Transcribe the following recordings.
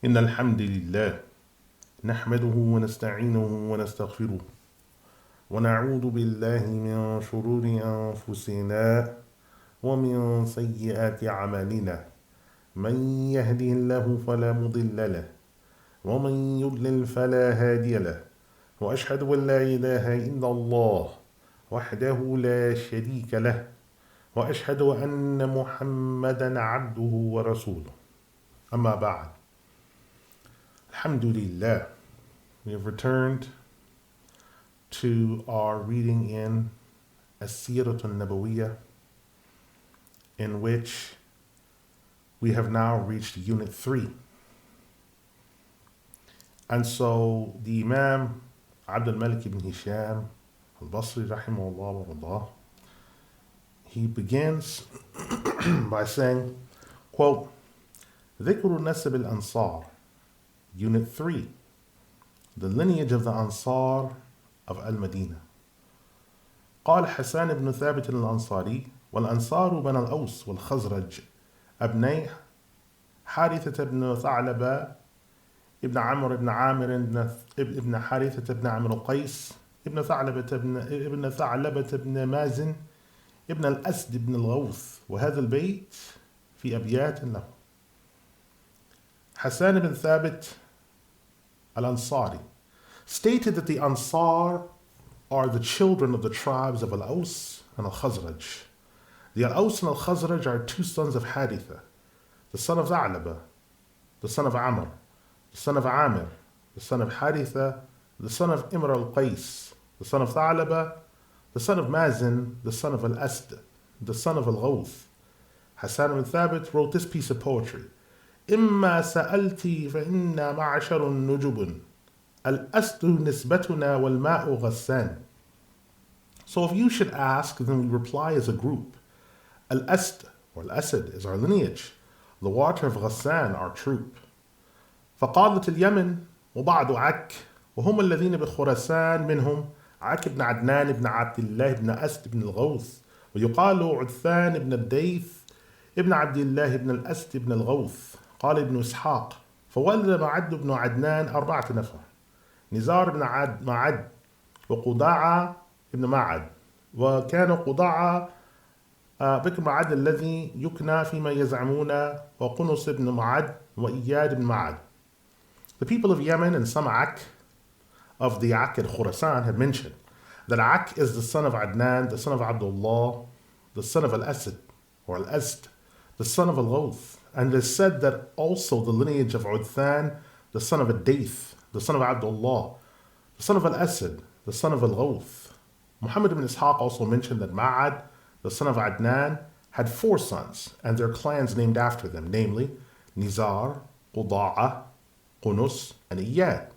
إن الحمد لله نحمده ونستعينه ونستغفره ونعوذ بالله من شرور أنفسنا ومن سيئات أعمالنا من يهده الله فلا مضل له ومن يضلل فلا هادي له وأشهد أن لا إله إلا الله وحده لا شريك له وأشهد أن محمدا عبده ورسوله أما بعد. Alhamdulillah, we have returned to our reading in Sirat Nabawiyyah, in which we have now reached Unit 3. And so the Imam Abdul Malik ibn Hisham al-Basri rahimahullah wa radiah, he begins by saying, quote, ذكر نسب الأنصار, Unit 3, the lineage of the Ansar of Al-Madinah. قال حسان بن ثابت الأنصاري والأنصار بن الأوس والخزرج أبني حارثة بن ثعلبة ابن عمر ابن عامر ابن حارثة بن عمرو قيس ابن ثعلبة ابن مازن ابن الأسد بن الغوث. وهذا البيت في أبيات له. Hassan ibn Thabit al-Ansari stated that the Ansar are the children of the tribes of Al-Aws and Al-Khazraj. The Al-Aws and Al-Khazraj are two sons of Haritha, the son of Tha'laba, the son of Amr, the son of Amir, the son of Haritha, the son of Imr al-Qais, the son of Tha'laba, the son of Mazin, the son of Al-Asd, the son of Al-Ghawth. Hassan ibn Thabit wrote this piece of poetry. إما سألتي فإنا معشر النجب الأسد نسبتنا والماء غسان. So if you should ask, then we reply as a group. Al-Asd or Al-Asad is our lineage. The water of Ghassan, our troop. فقالت اليمن وبعض عك وهم الذين بخراسان منهم عك بن عدنان بن عبد الله بن أسد بن الغوث ويقال عدثان بن الديث ابن عبد الله بن الأسد بن الغوث. قال ابن إسحاق فولد معد بن عدنان 4 نفر نزار بن معد وقضاعة بن معد وكان قضاعة بكر معد الذي يكنى فيما يزعمون وقنص بن معد وإياد بن معد. The people of Yemen and some Ak of the Ak at Khurasan have mentioned that Ak is the son of Adnan, the son of Abdullah, the son of Al-Asad or Al-Asd, the son of Al-Ghawth. And it is said that also the lineage of Udthan, the son of Al-Dayth, the son of Abdullah, the son of Al-Asad, the son of Al-Ghawth. Muhammad ibn Ishaq also mentioned that Ma'ad, the son of Adnan, had 4 sons and their clans named after them, namely Nizar, Quda'a, Qunus, and Iyad.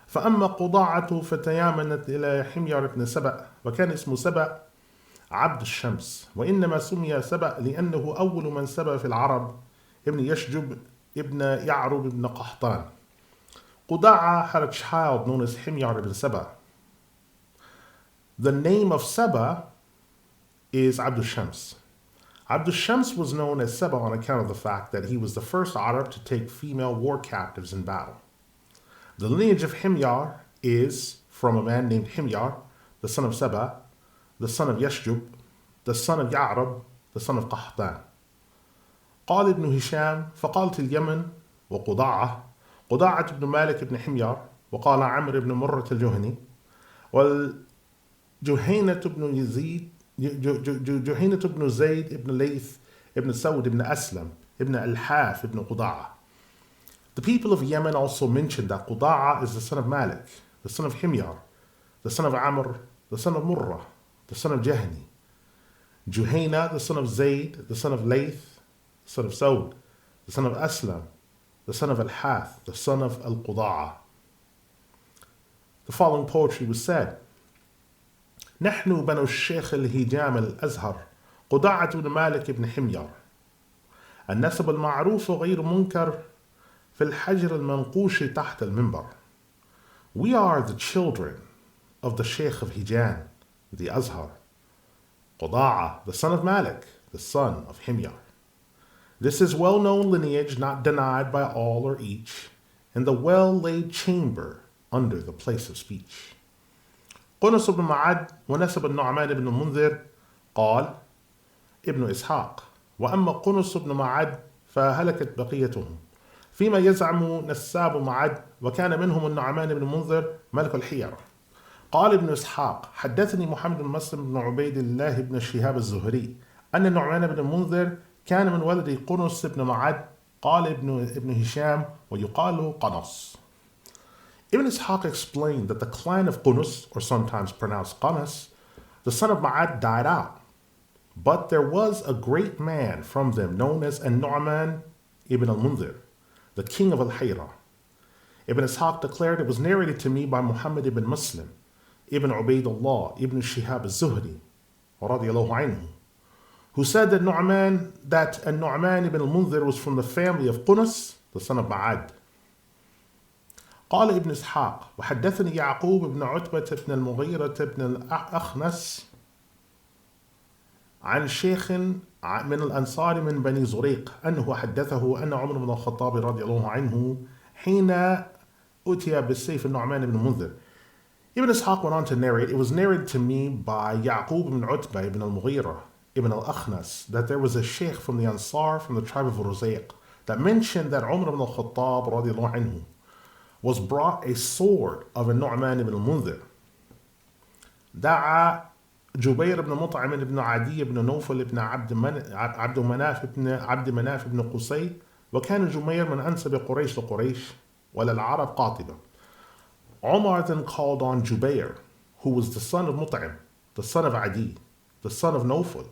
فأما قضاعة فتيامنت إلى حمير بن سبأ وكان اسمه سبأ عبد الشمس وإنما سمي سبأ لأنه أول من سبأ في العرب ابن يشجب ابن يعرب ابن قحطان. Quda'a had a child known as Himyar ibn Saba. The name of Saba is Abdul Shams. Abdul Shams was known as Saba on account of the fact that he was the first Arab to take female war captives in battle. The lineage of Himyar is from a man named Himyar, the son of Saba, the son of Yashjub, the son of Ya'rab, the son of Qahtan. قال ابن هشام فقالت اليمن وقضاعة قضاعة بن مالك بن حميار وقال عمرو بن مرة الجهني والجهينة بن يزيد جهينة بن زيد بن ليث بن سود بن أسلم بن الحاف بن قضاعة. The people of Yemen also mentioned that Quda'a is the son of Malik, the son of Himyar, the son of Amr, the son of Murrah, the son of Jahni. Juhayna, the son of Zayd, the son of Layth, the son of Saud, the son of Aslam, the son of Al-Hath, the son of Al-Quda'a. The following poetry was said. نحن بنو الشيخ الهجام الأزهر قضاعة بن مالك بن حميار النسب المعروف غير منكر في الحجر المنقوش تحت المنبر. We are the children of the Sheikh of Hijam, the Azhar. Quda'a, the son of Malik, the son of Himyar. This is well-known lineage, not denied by all or each, in the well-laid chamber under the place of speech. قنص بن معد ونسب النعمان بن المنذر قال ابن إسحاق وأما قنص بن معد فهلكت بقيتهم فيما يزعم نساب معد وكان منهم النعمان بن المنذر ملك الحيرة. قال ابن إسحاق حدثني محمد بن مسلم بن عبيد الله بن شهاب الزهري أن النعمان بن المنذر كان من ولد قنص بن معد. قال ابن هشام ويقال قنص. Ibn Ishaq explained that the clan of Qunus, or sometimes pronounced Qanas, the son of Ma'ad, died out. But there was a great man from them known as An-Nu'man ibn al-Munzir, the king of Al-Hayra. Ibn Ishaq declared, it was narrated to me by Muhammad ibn Muslim, ibn Ubaydullah, ibn Shihab al-Zuhri, radiyallahu anhu, who said that An-Nu'man ibn al-Munzir was from the family of Qunus, the son of Ma'ad. قال ابن إسحاق وحدثني يعقوب بن عتبة بن المغيرة بن الأخنس عن شيخ من الأنصار من بني زريق أنه حدثه أن عمر بن الخطاب رضي الله عنه حين أتي بالسيف النعمان بن المنذر. Ibn Ishaq went on to narrate, it was narrated to me by Ya'qub ibn Utbah ibn al-Mughira ibn al-Akhnas that there was a sheikh from the Ansar from the tribe of Ruzayq that mentioned that Umar ibn al-Khattab radiallahu anhu was brought a sword of a Nu'man ibn al-Munzir. دعا جبير بن مطعم بن عدي بن نوفل بن عبد مناف بن قصي وكان جمير من أنسب قريش لقريش وللعرب قاطبة. Umar then called on Jubair, who was the son of Mut'im, the son of Adi, the son of Nofal,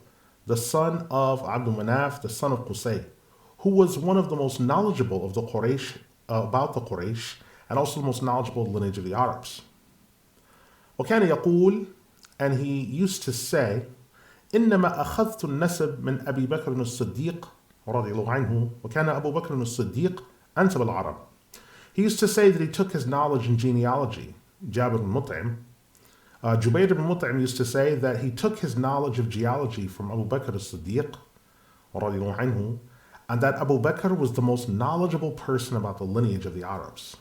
the son of Abdul Manaf, the son of Qusay, who was one of the most knowledgeable of the Quraysh, about the Quraysh, and also the most knowledgeable of the lineage of the Arabs. وكان يقول, and he used to say, إنما أخذت النسب من أبي بكر بن الصديق رضي الله عنه وكان أبو بكر بن الصديق أنسب العرب. He used to say that he took his knowledge in genealogy. Jubair ibn Mut'im used to say that he took his knowledge of genealogy from Abu Bakr as-Siddiq radiallahu anhu, and that Abu Bakr was the most knowledgeable person about the lineage of the Arabs.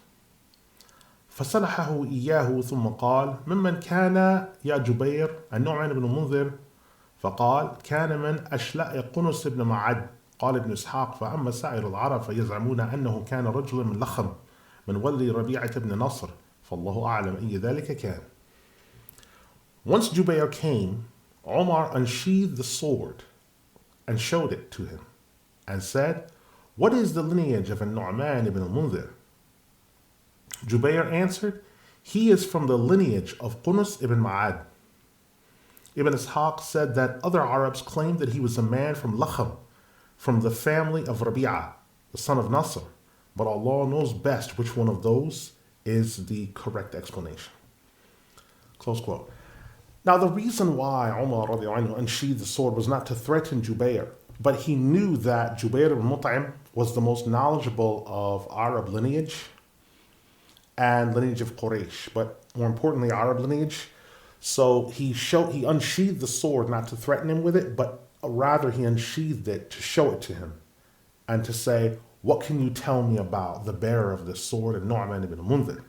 فصلحه إياه ثم قال ممن كان يا جبير النعمان بن المنذر فقال كان من أشلاء قنص بن معد. قال ابن إسحاق فأما سائر العرب فيزعمون أنه كان رجلا من لخم من ولي ربيعة بن نصر فالله أعلم أي ذلك كان. Once Jubair came, Omar unsheathed the sword and showed it to him and said, what is the lineage of An-Nu'man ibn al-Munzir? Jubair answered, he is from the lineage of Qunus ibn Ma'ad. Ibn Ishaq said that other Arabs claimed that he was a man from Lakham, from the family of Rabi'ah, the son of Nasr, but Allah knows best which one of those is the correct explanation. Close quote. Now the reason why Umar radiallahu anhu unsheathed the sword was not to threaten Jubair, but he knew that Jubair ibn Mut'im was the most knowledgeable of Arab lineage and lineage of Quraysh, but more importantly Arab lineage. So he unsheathed the sword not to threaten him with it, but rather he unsheathed it to show it to him and to say, what can you tell me about the bearer of this sword, An-Nu'man ibn al-Munzir?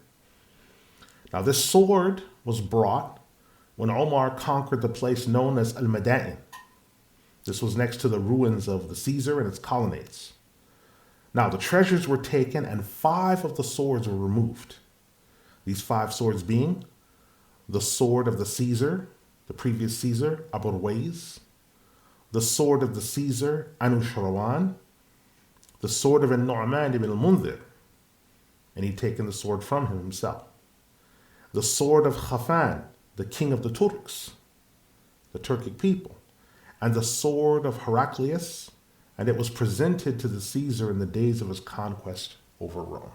Now this sword was brought when Omar conquered the place known as Al-Madain. This was next to the ruins of the Caesar and its colonnades. Now the treasures were taken and 5 of the swords were removed. These 5 swords being the sword of the Caesar, the previous Caesar, Abu Ruwais, the sword of the Caesar, Anushrawan, the sword of An-Nu'man ibn al-Munzir, and he'd taken the sword from him himself. The sword of Khafan, the king of the Turks, the Turkic people, and the sword of Heraclius, and it was presented to the Caesar in the days of his conquest over Rome.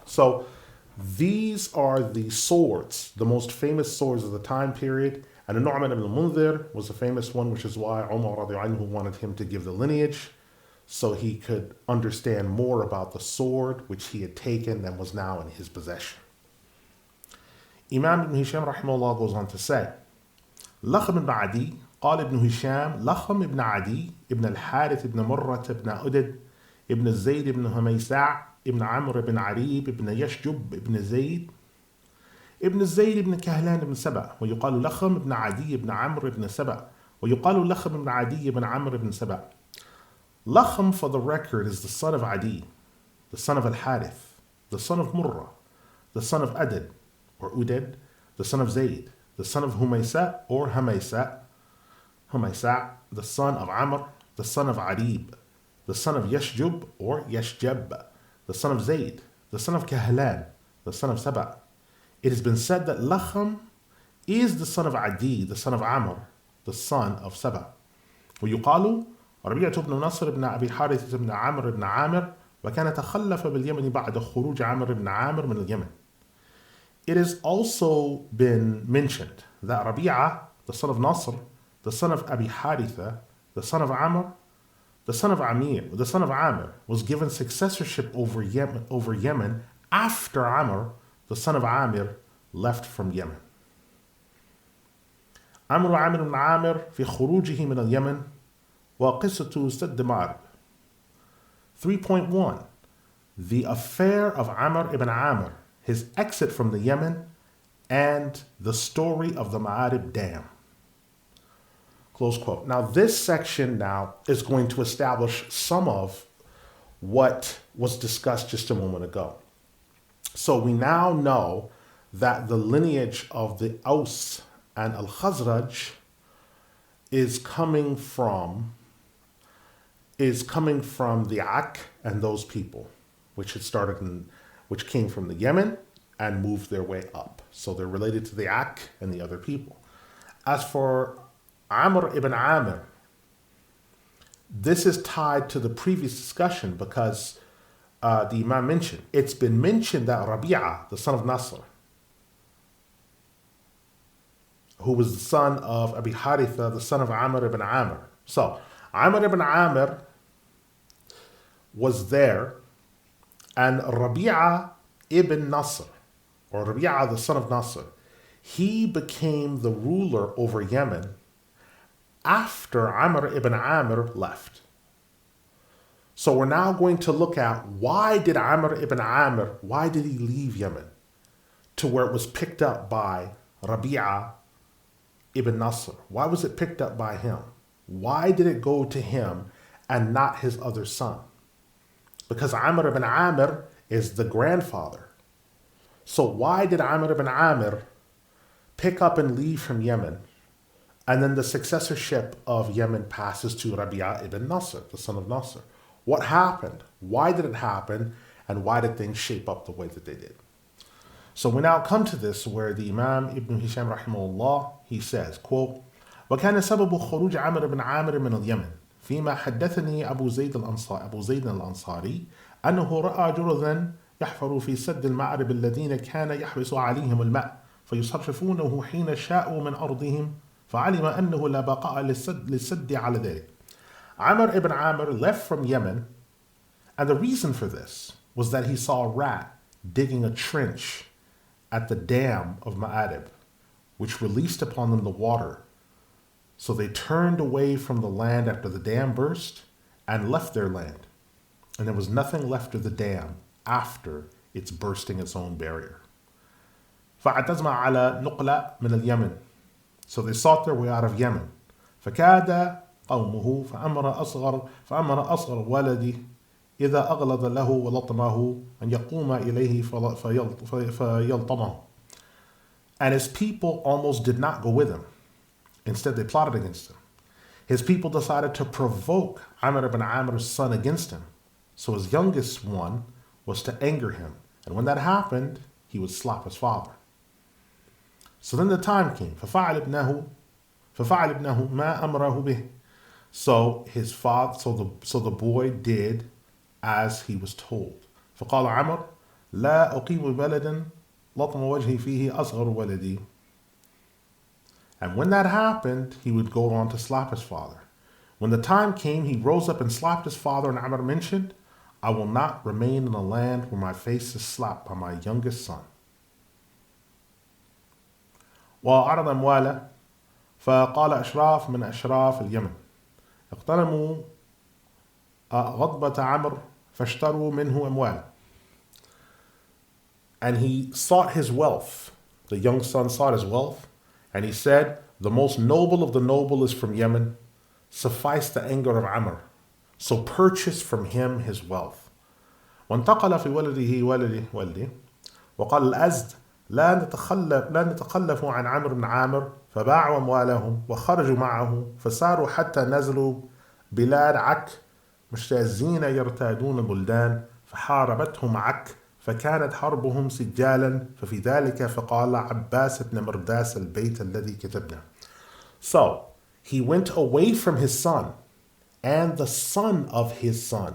So these are the swords, the most famous swords of the time period, and An-Nu'man ibn al-Munzir was a famous one, which is why Umar radiallahu anhu wanted him to give the lineage, so he could understand more about the sword which he had taken and was now in his possession. Imam ibn Hisham rahimahullah goes on to say, Lakhm ibn Adi قال ابن هشام لخم ابن عدي ابن الحارث ابن مرة ابن أدد ابن الزيد ابن هميساع ابن عمرو بن عريب ابن يشجب ابن زيد ابن الزيد ابن كهلان ابن سبأ ويقال لخم ابن عدي ابن عمرو ابن سبأ ويقال لخم ابن عدي ابن عمرو ابن سبأ. Lachm, for the record, is the son of Adi, the son of Al-Harith, the son of Murrah, the son of Adad or Udad, the son of Zayd, the son of Humaysa or Humaysa, the son of Amr, the son of Arib, the son of Yashjub or Yashjab, the son of Zayd, the son of Kahlan, the son of Saba. It has been said that Lachm is the son of Adi, the son of Amr, the son of Saba. ويقال ربيعة بن نصر بن أبي حارث بن عامر بن عامر وكان تخلف باليمن بعد خروج عامر بن عامر من اليمن. It has also been mentioned that Rabi'ah, the son of Nasr, the son of Abi Haritha, the son of Amr, the son of Amir, the son of Amir, was given successorship over Yemen after Amr, the son of Amir, left from Yemen. Amr ibn Amir في خروجه من اليمن وقصة سد معرب. 3.1 The affair of Amr ibn Amir, his exit from the Yemen, and the story of the Ma'arib Dam. Close quote. Now this section now is going to establish some of what was discussed just a moment ago. So we now know that the lineage of the Aws and Al-Khazraj is coming from the Ak and those people, which came from the Yemen and moved their way up. So they're related to the Ak and the other people. As for Amr ibn Amir, this is tied to the previous discussion because the Imam mentioned, it's been mentioned that Rabi'ah, the son of Nasr, who was the son of Abi Haritha, the son of Amr ibn Amir. So Amr ibn Amir was there, and Rabi'ah ibn Nasr, or Rabi'ah the son of Nasr, he became the ruler over Yemen after Amr ibn Amir left. So we're now going to look at why did he leave Yemen to where it was picked up by Rabi'ah ibn Nasr? Why was it picked up by him? Why did it go to him and not his other son? Because Amr ibn Amir is the grandfather. So why did Amr ibn Amir pick up and leave from Yemen, and then the successorship of Yemen passes to Rabi'ah ibn Nasr, the son of Nasr? What happened? Why did it happen? And why did things shape up the way that they did? So we now come to this where the Imam Ibn Hisham rahimahullah, he says, quote, وكان سبب خروج عمرو بن عامر من اليمن فيما حدثني أبو زيد الأنصاري أنه رأى جرذا يحفر في سد المعرب الذين كان يحبس عليهم الماء فيصرفونه حين شاءوا من أرضهم فعلم أنه لا بقاء للسد على ذلك. Amr ibn Amir left from Yemen, and the reason for this was that he saw a rat digging a trench at the dam of Ma'arib, which released upon them the water. So they turned away from the land after the dam burst and left their land. And there was nothing left of the dam after its bursting its own barrier. فَعَتَزْمَ عَلَى نُقْلَ مِنَ الْيَمَنِ. So they sought their way out of Yemen. فَكَادَ قومه فأمر أصغر ولده إذا أغلظ له ولطمه أن يقوم إليه فيلطمه. And his people almost did not go with him. Instead, they plotted against him. His people decided to provoke Amr ibn Amir's son against him. So his youngest one was to anger him. And when that happened, he would slap his father. So then the time came. ففعل ابنه ما أمره به. So his father, so the boy did as he was told. فقال عمر لا أقيم بلدا لطم وجهي فيه أصغر ولدي. And when that happened, he would go on to slap his father. When the time came, he rose up and slapped his father, and Amr mentioned, I will not remain in a land where my face is slapped by my youngest son. وأعرض أمواله فقال أشراف من أشراف اليمن اغتنموا غضبة عمرو فاشتروا منه أموال. And he sought his wealth. The young son sought his wealth. And he said, the most noble of the noble is from Yemen. Suffice the anger of Amr. So purchase from him his wealth. وانتقل في ولده وقال الأزد لا نتخلف عن عمرو بن عامر فباعوا أموالهم وخرجوا معه فساروا حتى نزلوا بلاد عك مجتازين يرتادون البلدان فحاربتهم عك فكانت حربهم سجالا ففي ذلك فقال عباس بن مرداس البيت الذي كتبنا. So he went away from his son and the son of his son.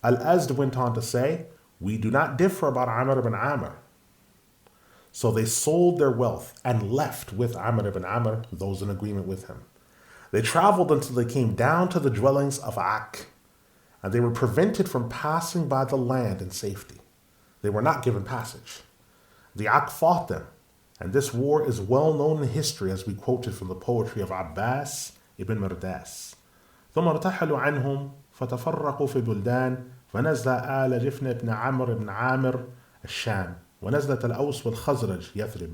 Al-Azd went on to say, we do not differ about Amr ibn Amir. So they sold their wealth and left with Amr ibn Amir, those in agreement with him. They traveled until they came down to the dwellings of Ak, and they were prevented from passing by the land in safety. They were not given passage. The Ak fought them, and this war is well known in history as we quoted from the poetry of Abbas ibn Mirdas. ثم ارتحلوا عنهم فتفرقوا في بلدان فنزل آل جفن بن عمرو بن عامر الشام ونزلت الأوس والخزرج يثرب.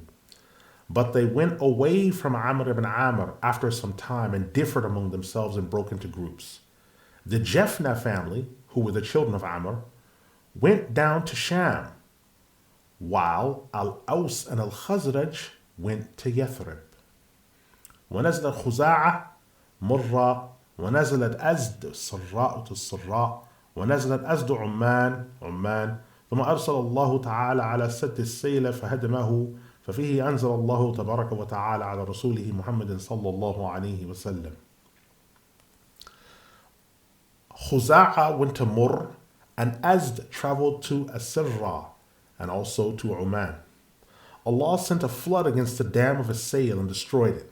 But they went away from Amr ibn Amir after some time and differed among themselves and broke into groups. The Jefna family, who were the children of Amr, went down to Sham, while Al-Aws and Al-Khazraj went to Yathrib. ونزل خزاعة مرة ونزلت أزد الصراء ونزلت أزد عمان ثم أرسل الله تعالى على سد السيل فهدمه ففيه أنزل الله تبارك وتعالى على رسوله محمد صلى الله عليه وسلم. Khuza'a went to Mur, and Azd traveled to Sirah and also to Oman. Allah sent a flood against the dam of As-Sayl and destroyed it.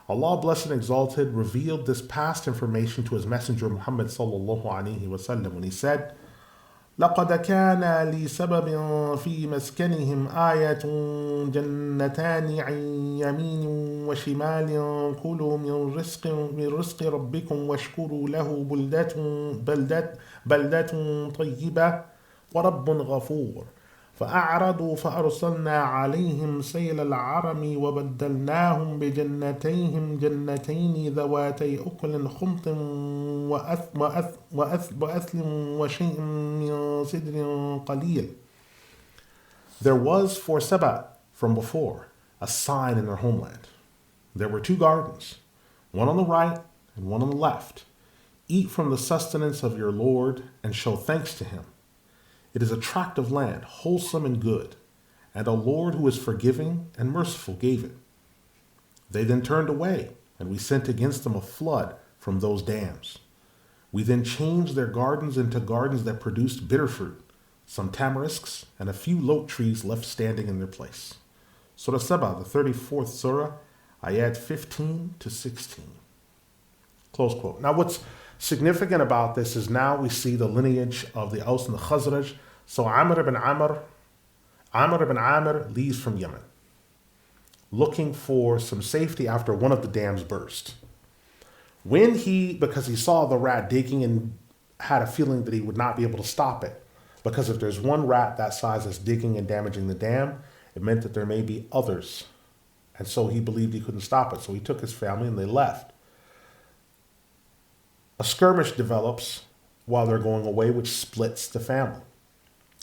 Allah, blessed and exalted, revealed this past information to his messenger Muhammad sallallahu alaihi wasallam when he said, لقد كان لسبب في مسكنهم آية جنتان عن يمين وشمال كلوا من رزق ربكم واشكروا له بلدة طيبة ورب غفور فأعرضوا فأرسلنا عليهم سيل العرم وبدلناهم بجنتيهم جنتين ذواتي أكل خمط وأثل وشيء من سدر قليل. There was for Saba from before a sign in their homeland. There were two gardens, one on the right and one on the left. Eat from the sustenance of your Lord and show thanks to him. It is a tract of land, wholesome and good, and a Lord who is forgiving and merciful gave it. They then turned away, and we sent against them a flood from those dams. We then changed their gardens into gardens that produced bitter fruit, some tamarisks, and a few lote trees left standing in their place. Surah Saba, the 34th Surah, ayat 15 to 16. Close quote. Now what's significant about this is now we see the lineage of the Aws and the Khazraj. So Amr ibn Amir leaves from Yemen, looking for some safety after one of the dams burst. Because he saw the rat digging and had a feeling that he would not be able to stop it, because if there's one rat that size that's digging and damaging the dam, it meant that there may be others. And so he believed he couldn't stop it. So he took his family and they left. A skirmish develops while they're going away, which splits the family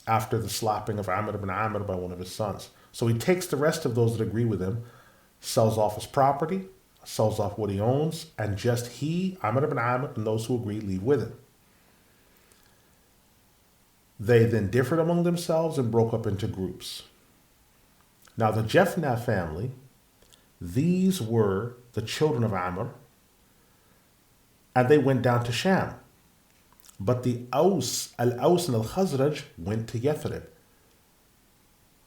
after the slapping of Amr ibn Amir by one of his sons. So he takes the rest of those that agree with him, sells off his property, sells off what he owns, and just he, Amr ibn Amir, and those who agree leave with him. They then differed among themselves and broke up into groups. Now the Jefna family, these were the children of Amr, and they went down to Sham. But the Al-Aws and Al-Khazraj went to Yathrib.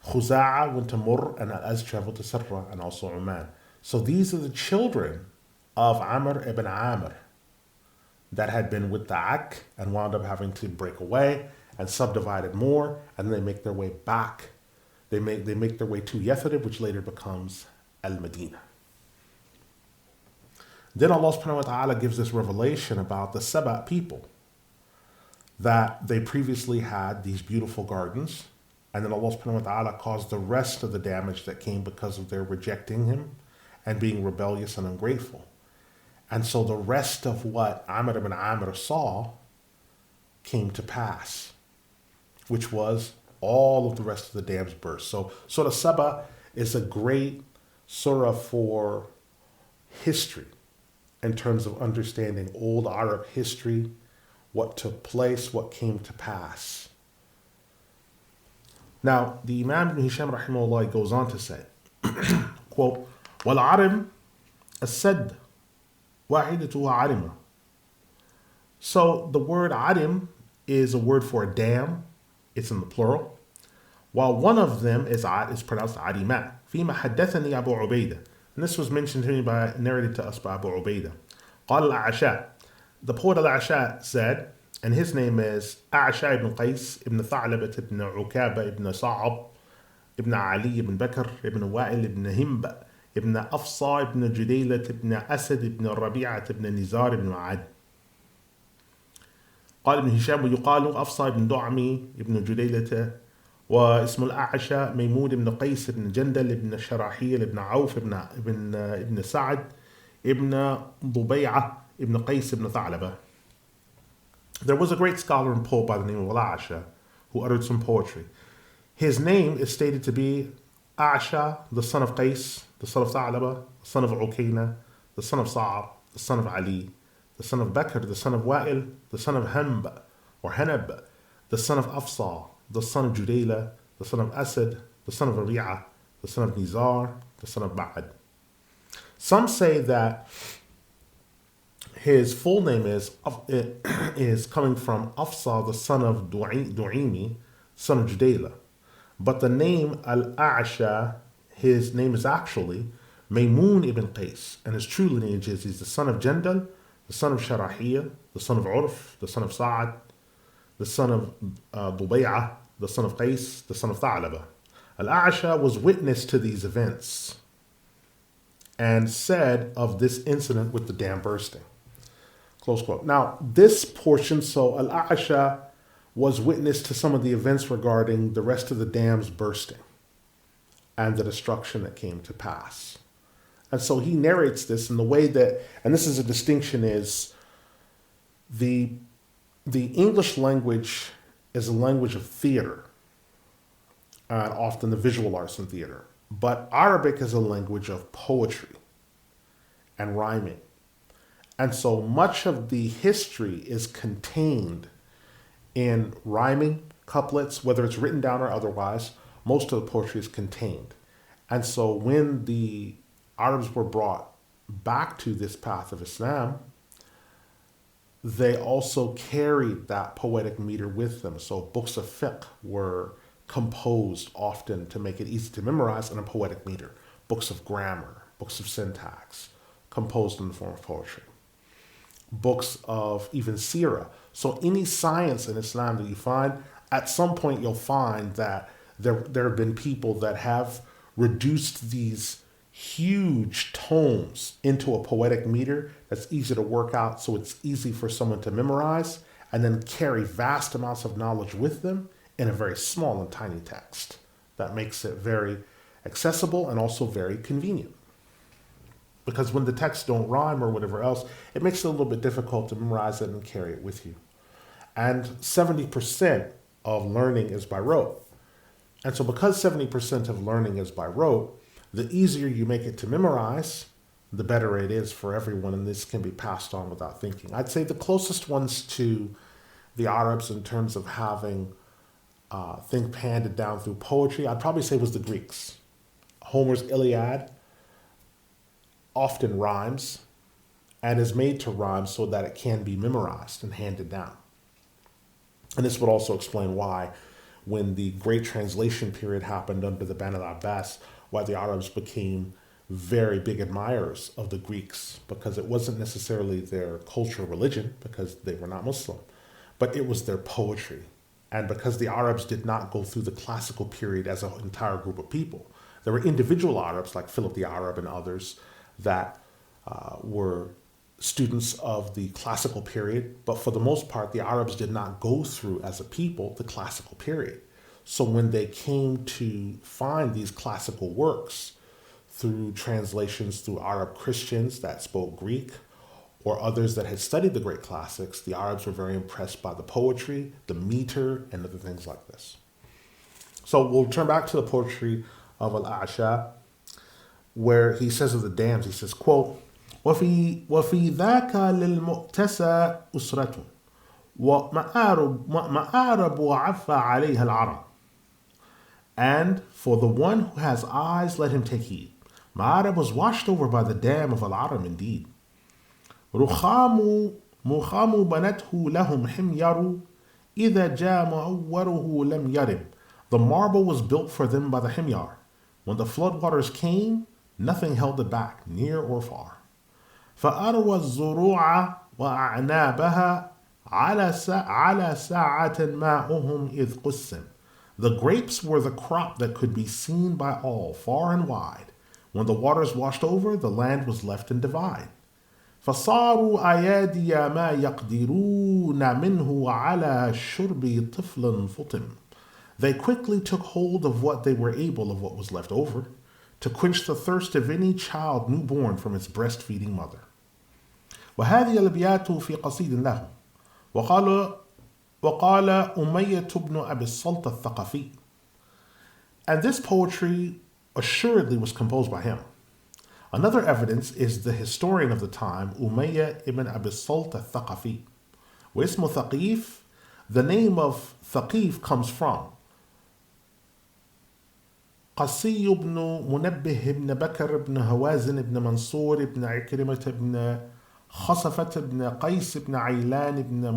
Khuza'a went to Mur, and Al-Az traveled to Sirah and also Oman. So these are the children of Amr ibn Amir that had been with the Ak and wound up having to break away and subdivided more, and they make their way back. They make their way to Yathrib, which later becomes Al-Madinah. Then Allah subhanahu wa ta'ala gives this revelation about the Saba people, that they previously had these beautiful gardens, and then Allah subhanahu wa ta'ala caused the rest of the damage that came because of their rejecting him and being rebellious and ungrateful. And so the rest of what Amr ibn Amir saw came to pass, which was all of the rest of the dams burst. So Surah Saba is a great surah for history in terms of understanding old Arab history, what took place, what came to pass. Now, the Imam ibn Hisham rahimahullah goes on to say, quote, وَالْعَرِمْ السَّدْ وَاحِدَةُ وَعَرِمَةُ. So the word arim is a word for a dam. It's in the plural. While one of them is pronounced arima. فيما حدثني أبو عبيدة. And this was mentioned to me narrated to us by Abu Ubaidah. قال الأعشى. The poet Al-Asha said, and his name is A'sha ibn Qais ibn Tha'labat ibn Ukaba ibn Sa'ab ibn Ali ibn Bakr ibn Wa'il ibn Himba ibn Afsa ibn Judaylat ibn Asad ibn Rabi'at ibn Nizar ibn Ma'ad. قال ابن هشام ويقال أفصى بن دعمي ابن جديلة واسم الأعشى ميمون بن قيس بن جندل بن شراحيل بن عوف ابن سعد ابن ضبيعة ابن قيس ابن ثعلبة. There was a great scholar and poet by the name of Al-Asha who uttered some poetry. His name is stated to be A'sha, the son of Qais, the son of Tha'laba, the son of Ukayna, the son of Sa'ab, the son of Ali, the son of Bakr, the son of Wa'il, the son of Hanb or Hanab, the son of Afsa, the son of Judayla, the son of Asad, the son of Rabi'ah, the son of Nizar, the son of Ma'ad. Some say that his full name is coming from Afsa, the son of Du'imi, son of Judayla. But the name Al-A'sha, his name is actually Maymun ibn Qais, and his true lineage is he's the son of Jandal, the son of Sharahiyah, the son of Urf, the son of Sa'ad, the son of Dubay'ah, the son of Qais, the son of Tha'laba. Al-A'sha was witness to these events and said of this incident with the dam bursting. Close quote. Now, this portion, so Al-A'sha was witness to some of the events regarding the rest of the dams bursting and the destruction that came to pass. And so he narrates this in the way that, and this is a distinction, is the English language is a language of theater, and often the visual arts in theater. But Arabic is a language of poetry and rhyming. And so much of the history is contained in rhyming couplets, whether it's written down or otherwise. Most of the poetry is contained. And so when the Arabs were brought back to this path of Islam, they also carried that poetic meter with them. So books of fiqh were composed often to make it easy to memorize in a poetic meter. Books of grammar, books of syntax, composed in the form of poetry. Books of even Sirah. So any science in Islam that you find, at some point you'll find that there have been people that have reduced these huge tomes into a poetic meter that's easy to work out, so it's easy for someone to memorize and then carry vast amounts of knowledge with them in a very small and tiny text. That makes it very accessible and also very convenient. Because when the texts don't rhyme or whatever else, it makes it a little bit difficult to memorize it and carry it with you. And 70% of learning is by rote. And so because 70% of learning is by rote, the easier you make it to memorize, the better it is for everyone, and this can be passed on without thinking. I'd say the closest ones to the Arabs in terms of having things handed down through poetry, I'd probably say was the Greeks. Homer's Iliad often rhymes and is made to rhyme so that it can be memorized and handed down. And this would also explain why, when the Great Translation period happened under the Ban al-Abbas, why the Arabs became very big admirers of the Greeks, because it wasn't necessarily their culture or religion, because they were not Muslim, but it was their poetry. And because the Arabs did not go through the classical period as an entire group of people, there were individual Arabs like Philip the Arab and others that were students of the classical period, but for the most part, the Arabs did not go through as a people the classical period. So when they came to find these classical works through translations through Arab Christians that spoke Greek or others that had studied the great classics, the Arabs were very impressed by the poetry, the meter, and other things like this. So we'll turn back to the poetry of Al-A'sha, where he says of the dams, he says, quote, وفي ذاك للمؤتسى أسرة ومآرب وعفى عليها العرب. And for the one who has eyes, let him take heed. Ma'arab was washed over by the dam of Al-Aram indeed. رخام بنته لهم حمير إذا جاء معوره لم يرب. The marble was built for them by the Himyar. When the floodwaters came, nothing held it back, near or far. فأروى الزروع وأعنابها على ساعة ماؤهم إذ قسم. The grapes were the crop that could be seen by all, far and wide. When the waters washed over, the land was left in divide. فصاروا أيادي ما يقدرون منه على شرب طفل فطم. They quickly took hold of what they were able of what was left over, to quench the thirst of any child newborn from its breastfeeding mother. وهذه الأبيات في قصيد له وقال أمية بن أبي الصلت الثقفي. And this poetry assuredly was composed by him. Another evidence is the historian of the time, Umayyah ibn Abi Salt al-Thaqafi. واسم ثقيف, the name of Thaqif comes from قصي بن منبه بن بكر بن هوازن بن منصور بن عكرمة بن خصفة بن قيس بن عيلان بن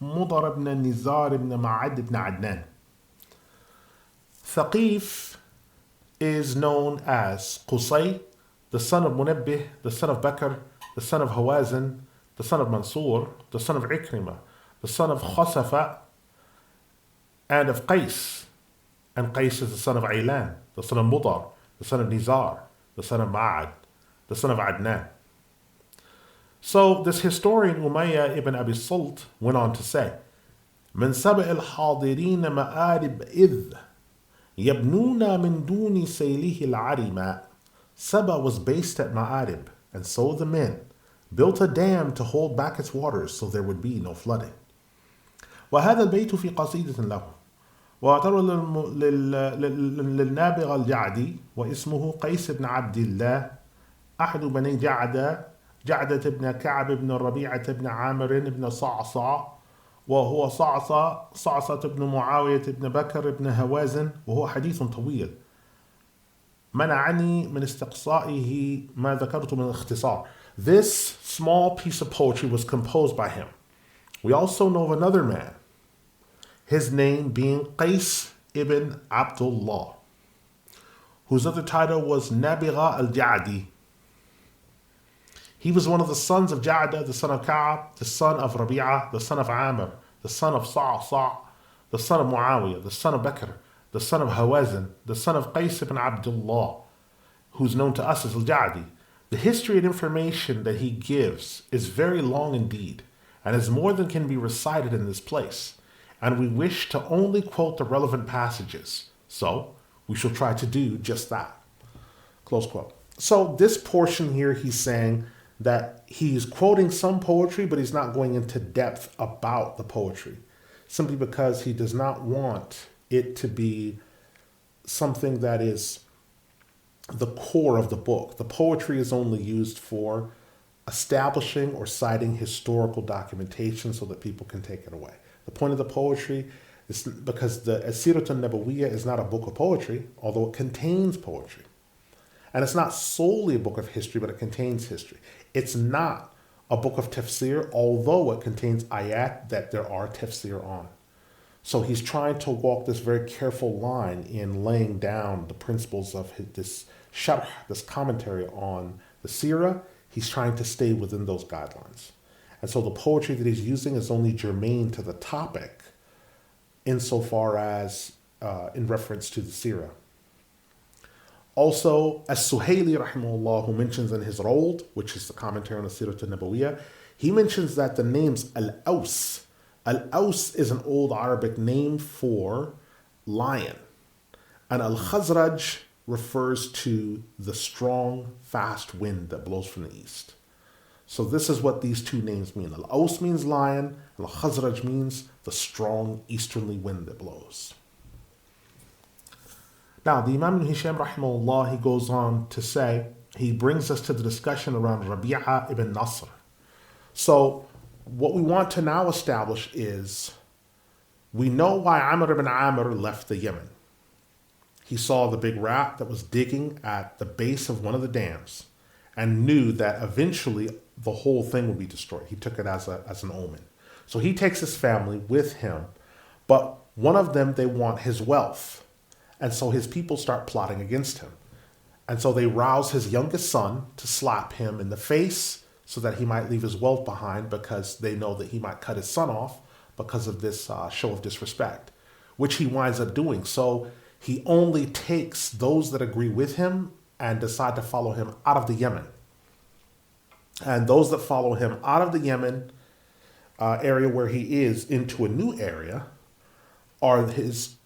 مضر بن نزار بن معد بن عدنان. Thaqif is known as Qusay, the son of Munabbih, the son of Bakr, the son of Hawazin, the son of Mansur, the son of Ikrimah, the son of Khasafa, and of Qais. And Qais is the son of Aylan, the son of Mudar, the son of Nizar, the son of Ma'ad, the son of Adnan. So this historian Umayyah ibn Abi Salt went on to say, من سبأ الحاضرين مآرب إذ يبنون من دون سيله العرماء. Saba was based at Ma'arib, and so the men built a dam to hold back its waters so there would be no flooding. وهذا البيت في قصيدة له وترى للنابغة الجعدي واسمه قيس بن عبد الله أحد بني جعدة بن كعب بن ربيعة بن عامر بن صعصع وهو صعصة بن معاوية بن بكر بن هوازن وهو حديث طويل منعني من استقصائه ما ذكرت من الاختصار. This small piece of poetry was composed by him. We also know of another man, his name being Qais ibn Abdullah, whose other title was Nabigha al-Ja'di. He was one of the sons of Ja'da, the son of Ka'ab, the son of Rabi'ah, the son of Amr, the son of Sa'sa', the son of Muawiyah, the son of Bakr, the son of Hawazin, the son of Qais ibn Abdullah, who's known to us as Al-Ja'di. The history and information that he gives is very long indeed, and is more than can be recited in this place, and we wish to only quote the relevant passages, so we shall try to do just that. Close quote. So this portion here, he's saying that he's quoting some poetry, but he's not going into depth about the poetry, simply because he does not want it to be something that is the core of the book. The poetry is only used for establishing or citing historical documentation so that people can take it away. The point of the poetry is because the Sirat Nabawiyyah is not a book of poetry, although it contains poetry. And it's not solely a book of history, but it contains history. It's not a book of tafsir, although it contains ayat that there are tafsir on. So he's trying to walk this very careful line in laying down the principles of this sharh, this commentary on the Sirah. He's trying to stay within those guidelines. And so the poetry that he's using is only germane to the topic insofar as in reference to the Sirah. Also, as-Suhaili rahimahullah, who mentions in his Rold, which is the commentary on the Sirat Nabawiyyah, he mentions that the names Al-Aws. Al-Aws is an old Arabic name for lion. And Al-Khazraj refers to the strong, fast wind that blows from the east. So this is what these two names mean. Al-Aws means lion, and Al-Khazraj means the strong easterly wind that blows. Now, the Imam Hisham rahimahullah, he goes on to say, he brings us to the discussion around Rabi ibn Nasr. So what we want to now establish is, we know why Amr ibn Amir left the Yemen. He saw the big rat that was digging at the base of one of the dams and knew that eventually the whole thing would be destroyed. He took it as an omen. So he takes his family with him, but one of them, they want his wealth. And so his people start plotting against him. And so they rouse his youngest son to slap him in the face so that he might leave his wealth behind, because they know that he might cut his son off because of this show of disrespect, which he winds up doing. So he only takes those that agree with him and decide to follow him out of the Yemen. And those that follow him out of the Yemen area where he is into a new area are his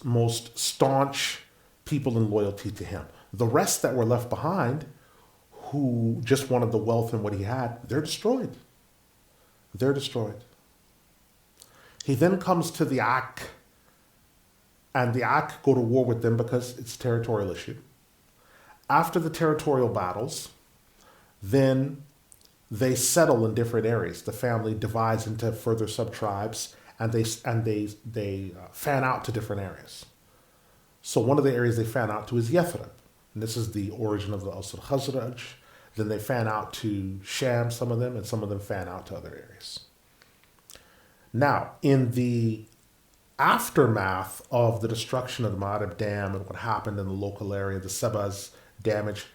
most staunch people in loyalty to him. The rest that were left behind, who just wanted the wealth and what he had, they're destroyed. They're destroyed. He then comes to the Ak, and the Ak go to war with them because it's a territorial issue. After the territorial battles, then they settle in different areas. The family divides into further sub-tribes, and they fan out to different areas. So one of the areas they fan out to is Yathrib. And this is the origin of the Al-Aws and Al-Khazraj. Then they fan out to Sham, some of them, and some of them fan out to other areas. Now, in the aftermath of the destruction of the Ma'arib Dam and what happened in the local area, the Sabah's damage,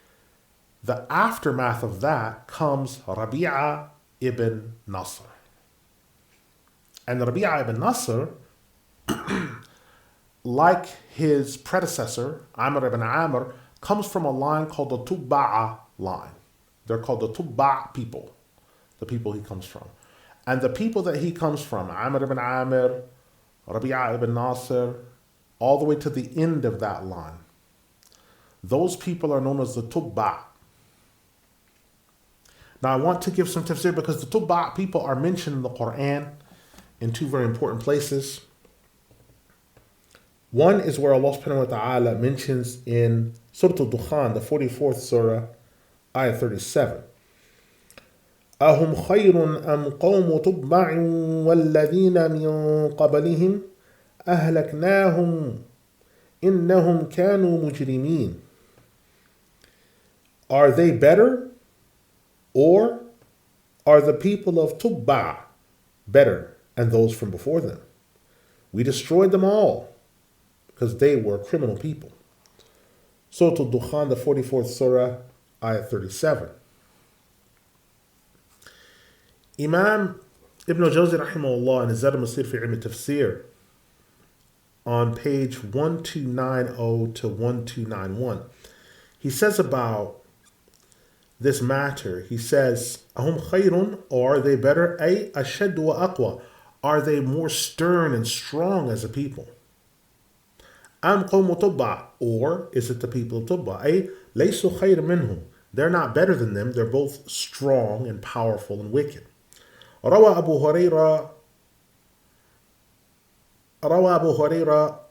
the aftermath of that comes Rabi ibn Nasr. And Rabi ibn Nasr, like his predecessor, Amr ibn Amir, comes from a line called the Tubba line. They're called the Tubba people, the people he comes from. And the people that he comes from, Amr ibn Amir, Rabi ibn Nasr, all the way to the end of that line, those people are known as the Tubba. Now I want to give some tafsir because the Tubba people are mentioned in the Qur'an in two very important places. One is where Allah subhanahu wa ta'ala mentions in Surah Al-Dukhan, the 44th surah, ayat 37. أَهُمْ خَيْرٌ أَمْ قَوْمُ تُبَّعٍ وَالَّذِينَ مِنْ قَبْلِهِمْ أَهْلَكْنَاهُمْ إِنَّهُمْ كَانُوا مُجْرِمِينَ. Are they better, or are the people of Tubba better and those from before them? We destroyed them all because they were criminal people. Surah Al-Dukhan, the 44th surah, ayat 37. Imam Ibn al-Jawzi rahimahullah in his Zad al-Masir fi ilm tafsir on page 1290 to 1291, he says about this matter, he says, Ahum khayrun, or are they better? Ay ashad wa aqwa, are they more stern and strong as a people? Am qawmu Tubba, or is it the people of Tubba? Ay laysu khayr minhum, they're not better than them, they're both strong and powerful and wicked. روى أبو هريرة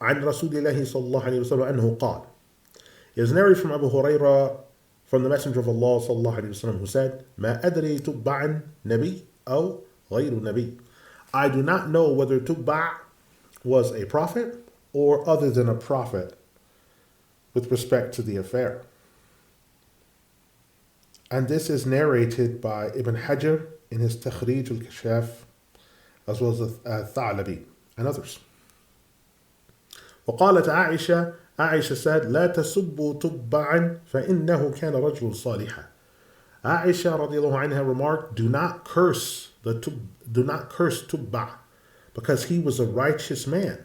عن رسول الله صلى الله عليه وسلم أنه قال, it is narrated from Abu Hurairah from the Messenger of Allah صلى الله عليه وسلم, who said, ما أدري تبع نبي أو غير نبي. I do not know whether Tubba was a prophet or other than a prophet with respect to the affair. And this is narrated by Ibn Hajar in his Takhrij al-Kashaf, as well as Tha'labi and others. وقالت Aisha said, لا تسبوا تبعا فإنه كان رجل صالحا. Aisha radiallahu anha remarked, do not curse Tubba, because he was a righteous man.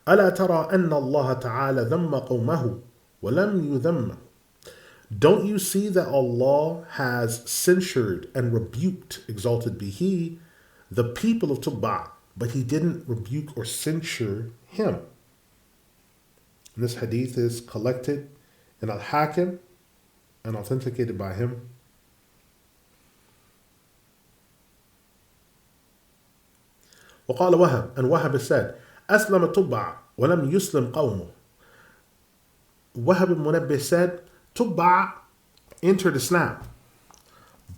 ألا ترى أن الله تعالى ذم قومه وَلَمْ يُذَمَّ. Don't you see that Allah has censured and rebuked, exalted be He, the people of Tubba, but He didn't rebuke or censure him. And this hadith is collected in Al-Hakim and authenticated by him. وقال وهب, and Wahab said, أسلم تبع ولم يسلم قومه. Wahab al-Munabbih said, Tubba entered Islam,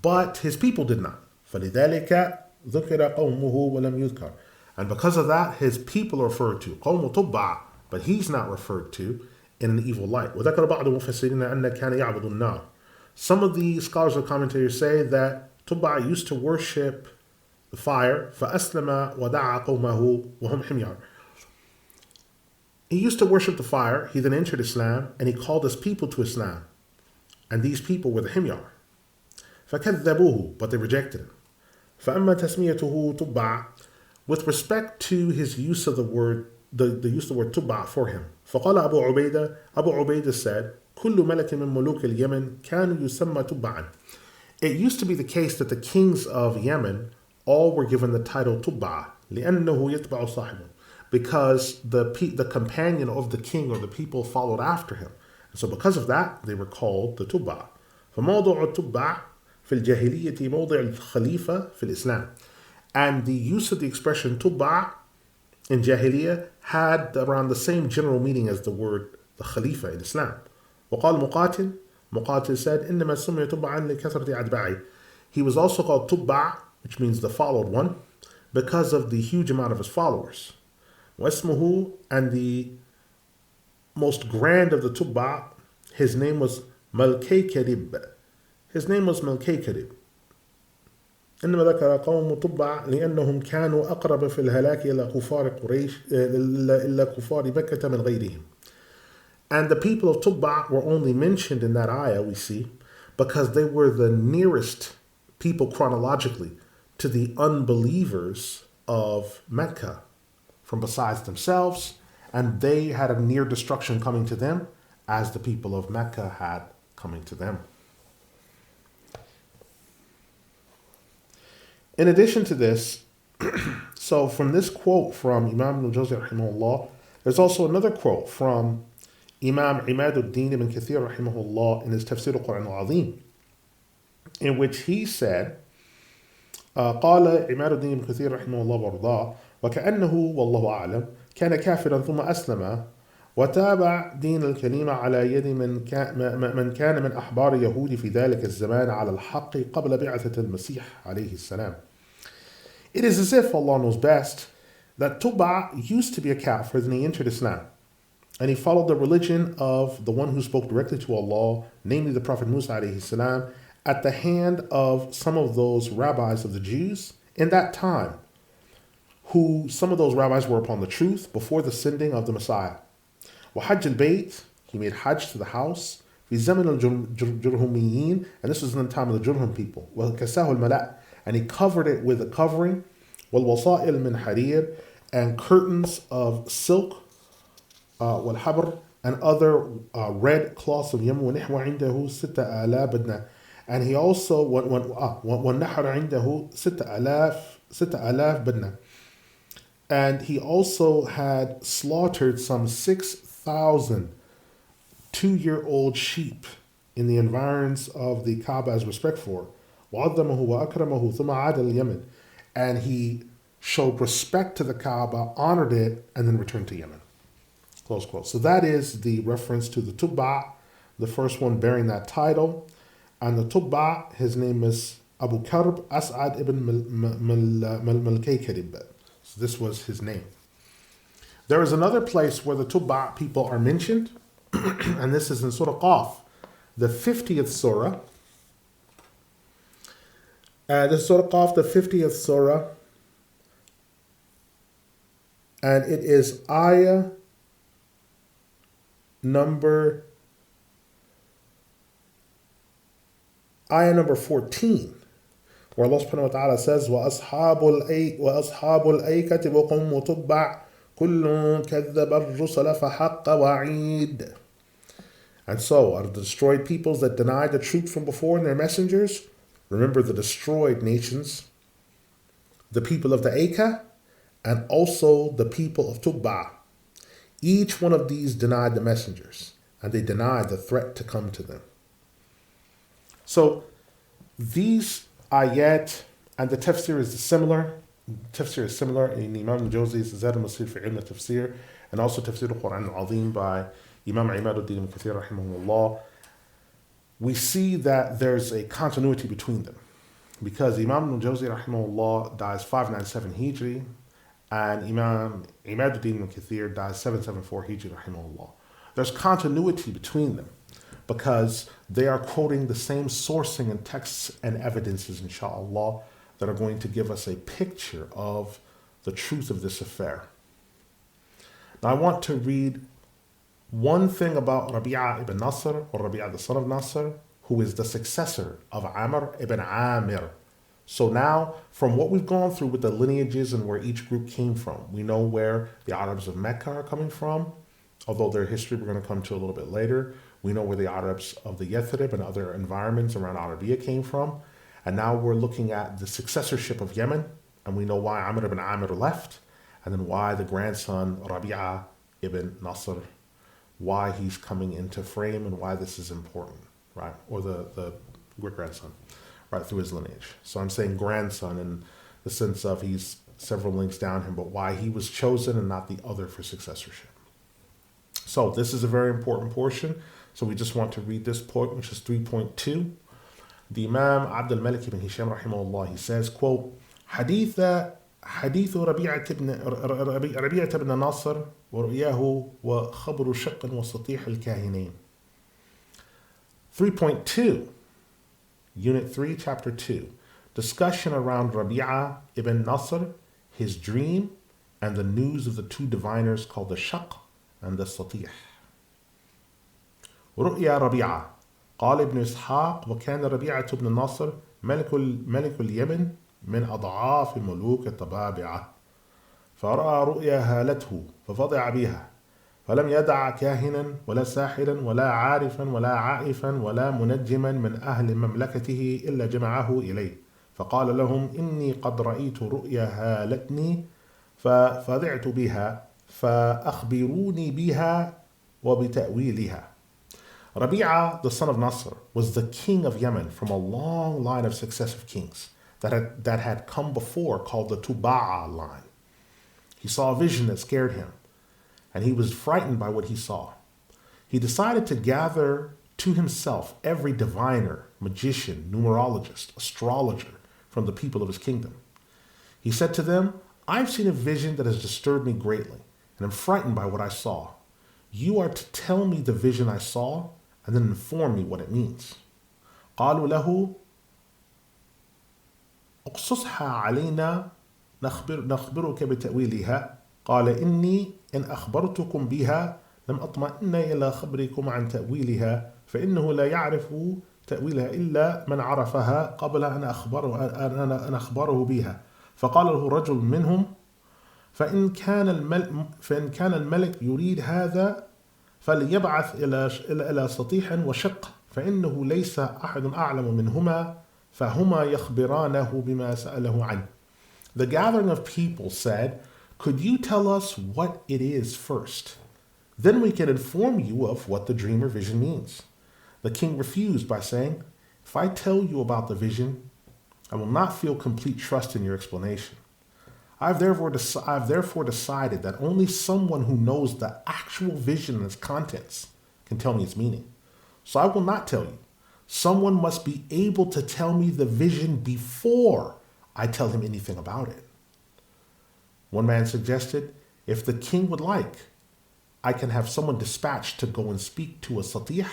but his people did not. فَلِذَلِكَ ذُكِرَ قَوْمُهُ وَلَمْ يُذْكَرْ. And because of that, his people are referred to. قَوْمُ تُبَّعَ, but he's not referred to in an evil light. وَذَكَرَ بَعْضُ مُفَسِّرِينَ أَنَّ كَانَ يَعْبُدُ النَّارِ. Some of the scholars of commentators say that Tubba used to worship the fire. فَأَسْلَمَ وَدَعَ قَوْمَهُ وَهُمْ حِمْيَارٌ. He used to worship the fire. He then entered Islam, and he called his people to Islam. And these people were the himyar. فَكَذَّبُوهُ, but they rejected him. فَأَمَّا تَسْمِيَتُهُ تُبَّعَ, with respect to his use of the word, the use of the word Tubba for him. فَقَالَ Abu Ubaidah said, كُلُّ مَلَكٍ مِّن مُلُوكِ الْيَمَنِ كَانُوا يُسَمَّى تُبَّعًا. It used to be the case that the kings of Yemen all were given the title Tubba, لِأَنَّهُ يَتْبَعُ صَاحِبُهُ, because the companion of the king or the people followed after him. And so because of that, they were called the Tubba. فَمَوْضُعُ التُّبَّعِ فِي الْجَاهِلِيَّةِ مَوْضِعُ الْخَلِيفَةِ فِي الْإِسْلَامِ. And the use of the expression Tubba in Jahiliyyah had around the same general meaning as the word the Khalifa in Islam. وقال Muqatil said, إنما سمي تبعا لكثرة أتباعه. He was also called Tubba, which means the followed one, because of the huge amount of his followers. واسمه, and the most grand of the Tubba, his name was Malkaykarib. His name was Malkaykarib. إنما ذكر قوم تبع لأنهم كانوا أقرب في الهلاك إلى كفار قريش إلى كفار مكة من غيرهم. And the people of Tubba were only mentioned in that ayah, we see, because they were the nearest people chronologically to the unbelievers of Mecca from besides themselves, and they had a near destruction coming to them as the people of Mecca had coming to them. In addition to this, so from this quote from Imam al-Jawzi rahimahullah, there's also another quote from Imam Imaduddin ibn Kathir rahimahullah in his Tafsir al-Qur'an al-Azim, in which he said, قال عماد الدين بن كثير رحمه الله وارضاه وكأنه والله أعلم كان كافرا ثم أسلم وتابع دين الكلمة على يد من كان من أحبار يهود في ذلك الزمان على الحق قبل بعثة المسيح عليه السلام. It is as if Allah knows best that Tubba used to be a kafir, then he entered Islam, and he followed the religion of the one who spoke directly to Allah, namely the Prophet Musa alayhi salam, at the hand of some of those rabbis of the Jews in that time, who some of those rabbis were upon the truth before the sending of the Messiah. وحج البيت, he made hajj to the house, في زمن الجرهميين, and this was in the time of the Jurhum people, وكساه الملأ, and he covered it with a covering, والوصائل من حرير, and curtains of silk, والحبر, and other red cloths of Yemen, ونحو عنده 6,000 بدنة, and he also والنحر عنده 6,000 بدنة, and he also had slaughtered some 6,000 2-year-old sheep in the environs of the Kaaba as respect for. وعظمه وأكرمه ثم عاد اليمن, and he showed respect to the Kaaba, honored it, and then returned to Yemen. Close quote. So that is the reference to the Tubba, the first one bearing that title. And the Tubba, his name is Abu Karb As'ad ibn Malkaykarib. So this was his name. There is another place where the Tubba people are mentioned, and this is in Surah Qaf, the 50th Surah. This is Surah Qaf, the 50th Surah, and it is ayah number 14, where Allah subhanahu wa ta'ala says, وَأَصْحَابُ الْأَيْكَةِ وَقَوْمُ تُبَّعٍ كُلٌّ كَذَّبَ الرُّسُلَ فَحَقَّ وَعِيدٍ. And so, out of the destroyed peoples that denied the truth from before and their messengers, remember the destroyed nations, the people of the Aka, and also the people of Tubba. Each one of these denied the messengers, and they denied the threat to come to them. So, these ayat and the tafsir is similar. Tafsir is similar in Imam al-Jawzi's Zad al-Masir fi ilm al-Tafsir, and also Tafsir al-Qur'an al-Azim by Imam Imaduddin al-Kathir rahimahullah. We see that there's a continuity between them, because Imam al-Jawzi rahimahullah dies 597 Hijri, and Imam Imaduddin al-Kathir dies 774 Hijri rahimahullah. There's continuity between them because they are quoting the same sourcing and texts and evidences, inshallah, that are going to give us a picture of the truth of this affair. Now I want to read one thing about Rabi'a ibn Nasr, or Rabi'a the son of Nasr, who is the successor of Amr ibn Amir. So now, from what we've gone through with the lineages and where each group came from, we know where the Arabs of Mecca are coming from, although their history we're going to come to a little bit later. We know where the Arabs of the Yathrib and other environments around Arabiya came from. And now we're looking at the successorship of Yemen, and we know why Amr ibn Amir left, and then why the grandson Rabi'a ibn Nasr, why he's coming into frame and why this is important, right? Or the great-grandson, right, through his lineage. So I'm saying grandson in the sense of he's several links down him, but why he was chosen and not the other for successorship. So this is a very important portion. So we just want to read this point, which is 3.2. The Imam Abdul Malik ibn Hisham rahimahullah, he says, quote, حديث ربيعة بن ناصر ورؤياه وخبر شق وسطيح الكاهنين. 3.2, Unit 3, Chapter 2. Discussion around Rabi'a ibn Nasr, his dream, and the news of the two diviners called the Shiqq and the Satih. رؤيا ربيعة قال ابن إسحاق وكان ربيعة بن ناصر ملك اليمن من أضعاف ملوك الطبابعة فرأى رؤيا هالته ففضع بها فلم يدع كاهنا ولا ساحرا ولا عارفا ولا عائفا ولا منجما من أهل مملكته إلا جمعه إليه فقال لهم إني قد رأيت رؤيا هالتني ففضعت بها فأخبروني بها وبتأويلها. Rabi'a, the son of Nasr, was the king of Yemen from a long line of successive kings that had come before, called the Tubba line. He saw a vision that scared him, and he was frightened by what he saw. He decided to gather to himself every diviner, magician, numerologist, astrologer from the people of his kingdom. He said to them, I've seen a vision that has disturbed me greatly, and I'm frightened by what I saw. You are to tell me the vision I saw, and then inform me what it means. قالوا له اقصصها علينا نخبرك بتأويلها قال إني إن أخبرتكم بها لم أطمئن إلى خبركم عن تأويلها فإنه لا يعرف تأويلها إلا من عرفها قبل أن أخبره بها فقال له رجل منهم فإن كان الملك يريد هذا فليبعث إلى سطيح وشق فإنه ليس أحد أعلم منهما فهما يخبرانه بما سأله عنه. The gathering of people said, could you tell us what it is first? Then we can inform you of what the dream or vision means. The king refused by saying, if I tell you about the vision, I will not feel complete trust in your explanation. I've therefore decided that only someone who knows the actual vision and its contents can tell me its meaning. So I will not tell you. Someone must be able to tell me the vision before I tell him anything about it. One man suggested, if the king would like, I can have someone dispatched to go and speak to a Satih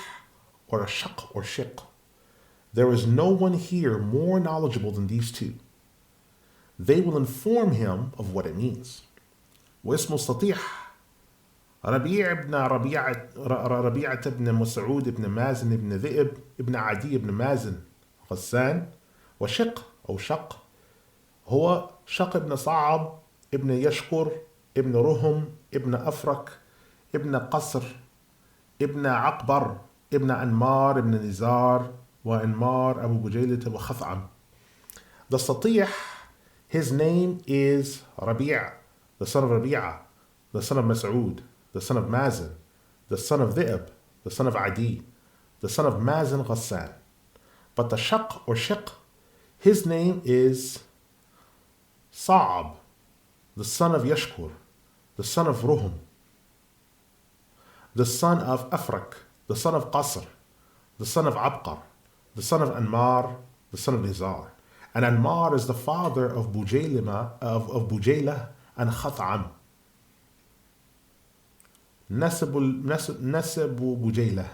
or a Shiqq. There is no one here more knowledgeable than these two. They will inform him of what it means. واسم السطيح ربيع ربيعة بن مسعود بن مازن بن ذئب بن عدي بن مازن غسان وشق أو شق هو شق بن صعب ابن يشكر ابن رهم ابن أفرك ابن قصر ابن عقبر ibn Anmar ibn Nizar wa Anmar Abu Bujaylah wa Khath'am. The Satih, his name is Rabi', the son of Rabi'ah, the son of Mas'ud, the son of Mazin, the son of Dhi'b, the son of Adi, the son of Mazin Ghassan. But the Shiqq or Shiqq, his name is Sa'ab, the son of Yashkur, the son of Ruhum, the son of Afrak, the son of Qasr, the son of Abqar, the son of Anmar, the son of Nizar. And Anmar is the father of Bujaylah and Khath'am. Nasabu Bujaylah.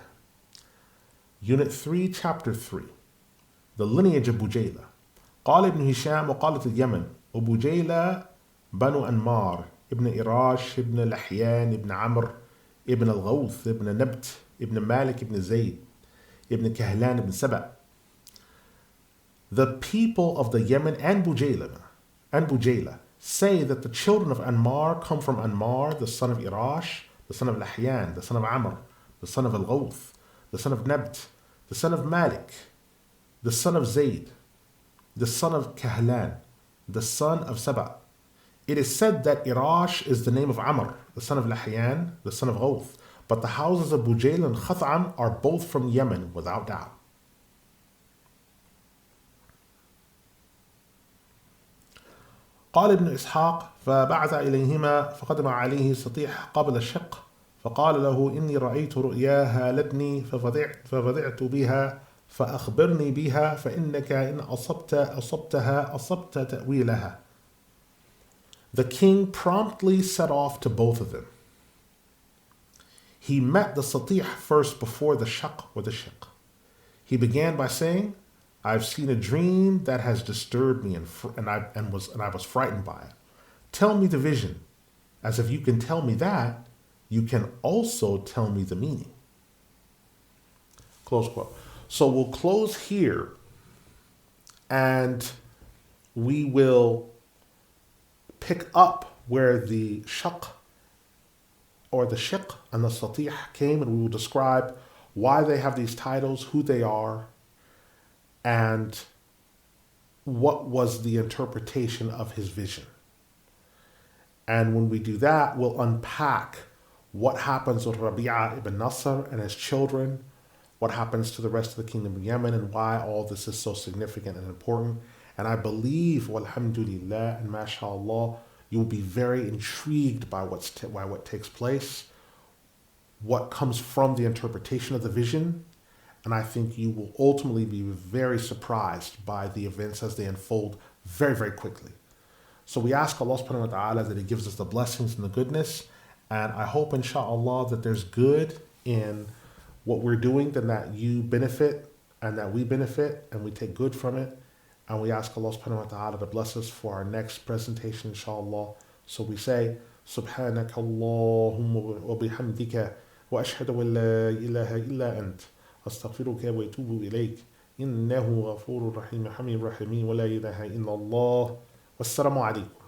Unit 3, Chapter 3. The lineage of Bujaylah. قال ابن هشام وقالت اليمن وبجيلة بنو أنمار ابن إراش ابن لحيان ابن عمرو ابن الغوث ابن نبت ابن مالك ابن زيد ابن كهلان ابن سبأ. The people of the Yemen and Bujaylah say that the children of Anmar come from Anmar, the son of Irash, the son of Lahyan, the son of Amr, the son of Al-Ghawth, the son of Nabt, the son of Malik, the son of Zayd, the son of Kahlan, the son of Saba. It is said that Irash is the name of Amr, the son of Lahyan, the son of Ghawth, but the houses of Bujaylah and Khath'am are both from Yemen without doubt. قال ابن إسحاق فبعث إليهما فقدم عليه سطيح قبل الشق فقال له إني رأيت رؤيا هالتني ففزعت بها فأخبرني بها فإنك إن أصبتها أصبت تأويلها. The king promptly set off to both of them. He met the Satih first before the Shiqq or the Shiqq. He began by saying, I've seen a dream that has disturbed me and I was frightened by it. Tell me the vision. As if you can tell me that, you can also tell me the meaning. Close quote. So we'll close here and we will pick up where the Shiqq or the Shiqq and the Satih came, and we will describe why they have these titles, who they are, and what was the interpretation of his vision. And when we do that, we'll unpack what happens with Rabi'ah ibn Nasr and his children, what happens to the rest of the kingdom of Yemen, and why all this is so significant and important. And I believe, walhamdulillah and mashallah, you will be very intrigued by what takes place, what comes from the interpretation of the vision. And I think you will ultimately be very surprised by the events as they unfold very, very quickly. So we ask Allah subhanahu wa ta'ala that He gives us the blessings and the goodness. And I hope, inshallah, that there's good in what we're doing, then that you benefit and that we benefit and we take good from it. And we ask Allah subhanahu wa ta'ala to bless us for our next presentation, inshallah. So we say, Subhanaka Allahumma wa bihamdika wa ashhadu an la ilaha illa ant. أستغفرك وأتوب إليك إنه غفور رحيم حميد رحيم ولا إله إلا الله والسلام عليكم.